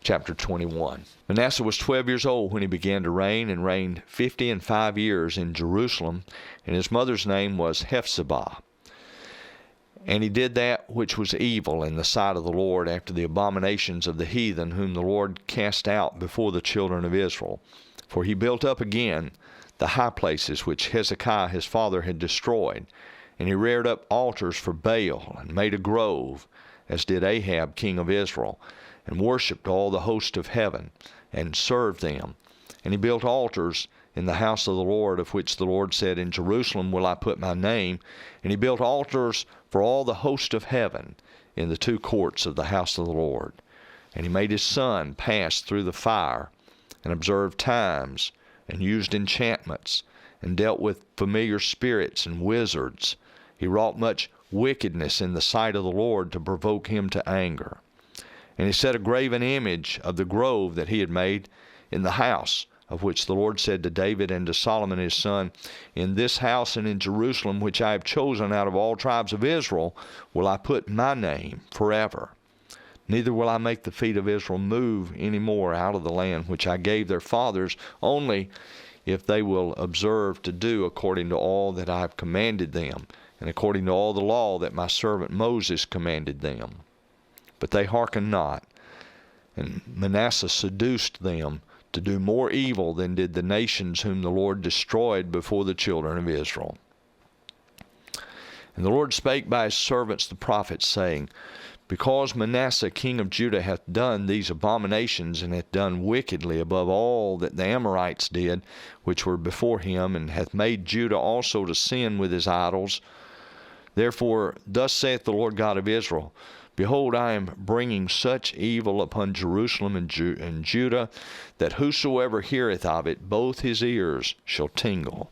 chapter 21. Manasseh was 12 years old when he began to reign, and reigned 55 years in Jerusalem, and his mother's name was Hephzibah. And he did that which was evil in the sight of the Lord, after the abominations of the heathen, whom the Lord cast out before the children of Israel. For he built up again the high places which Hezekiah his father had destroyed, and he reared up altars for Baal, and made a grove, as did Ahab king of Israel, and worshipped all the host of heaven, and served them. And he built altars in the house of the Lord, of which the Lord said, In Jerusalem will I put my name. And he built altars for all the host of heaven in the two courts of the house of the Lord. And he made his son pass through the fire, and observed times, and used enchantments, and dealt with familiar spirits and wizards. He wrought much wickedness in the sight of the Lord, to provoke him to anger. And he set a graven image of the grove that he had made in the house, of which the Lord said to David and to Solomon his son, In this house and in Jerusalem, which I have chosen out of all tribes of Israel, will I put my name forever. Neither will I make the feet of Israel move any more out of the land which I gave their fathers, only if they will observe to do according to all that I have commanded them, and according to all the law that my servant Moses commanded them. But they hearkened not, and Manasseh seduced them to do more evil than did the nations whom the Lord destroyed before the children of Israel. And the Lord spake by his servants the prophets, saying, Because Manasseh king of Judah hath done these abominations, and hath done wickedly above all that the Amorites did, which were before him, and hath made Judah also to sin with his idols, therefore thus saith the Lord God of Israel, Behold, I am bringing such evil upon Jerusalem and Judah, that whosoever heareth of it, both his ears shall tingle.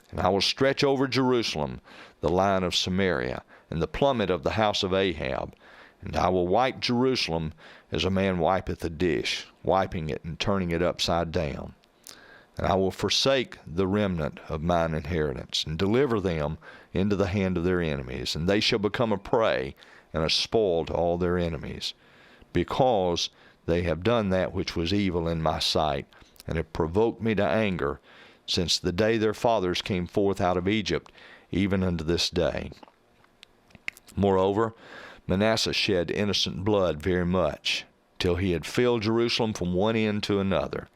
And I will stretch over Jerusalem the line of Samaria, and the plummet of the house of Ahab. And I will wipe Jerusalem as a man wipeth a dish, wiping it and turning it upside down. And I will forsake the remnant of mine inheritance, and deliver them into the hand of their enemies, and they shall become a prey and a spoil to all their enemies, because they have done that which was evil in my sight, and have provoked me to anger, since the day their fathers came forth out of Egypt, even unto this day. Moreover, Manasseh shed innocent blood very much, till he had filled Jerusalem from one end to another,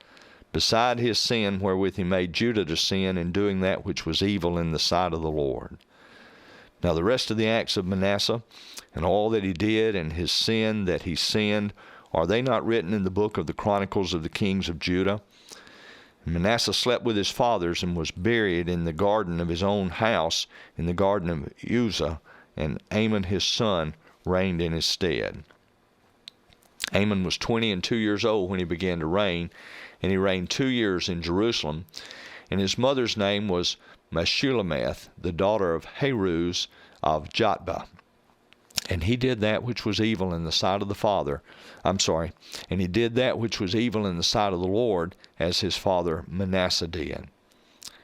beside his sin wherewith he made Judah to sin, in doing that which was evil in the sight of the Lord. Now the rest of the acts of Manasseh, and all that he did, and his sin that he sinned, are they not written in the book of the Chronicles of the kings of Judah? And Manasseh slept with his fathers, and was buried in the garden of his own house, in the garden of Uzzah, and Amon his son reigned in his stead. Amon was 22 years old when he began to reign, and he reigned 2 years in Jerusalem. And his mother's name was Meshullemeth, the daughter of Haruz of Jotbah. And he did that which was evil in the sight of the and he did that which was evil in the sight of the Lord, as his father Manasseh did.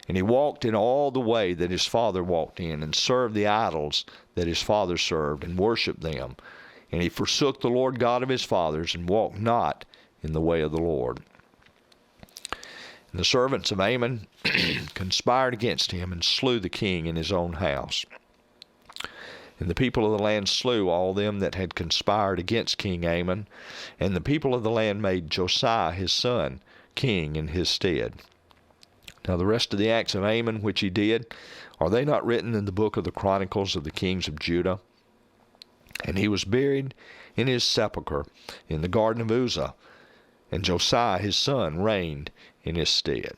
And he walked in all the way that his father walked in, and served the idols that his father served, and worshipped them. And he forsook the Lord God of his fathers, and walked not in the way of the Lord. And the servants of Amon conspired against him, and slew the king in his own house. And the people of the land slew all them that had conspired against King Amon, and the people of the land made Josiah his son king in his stead. Now the rest of the acts of Amon which he did, are they not written in the book of the Chronicles of the kings of Judah? And he was buried in his sepulchre in the garden of Uzzah, and Josiah his son reigned in his stead.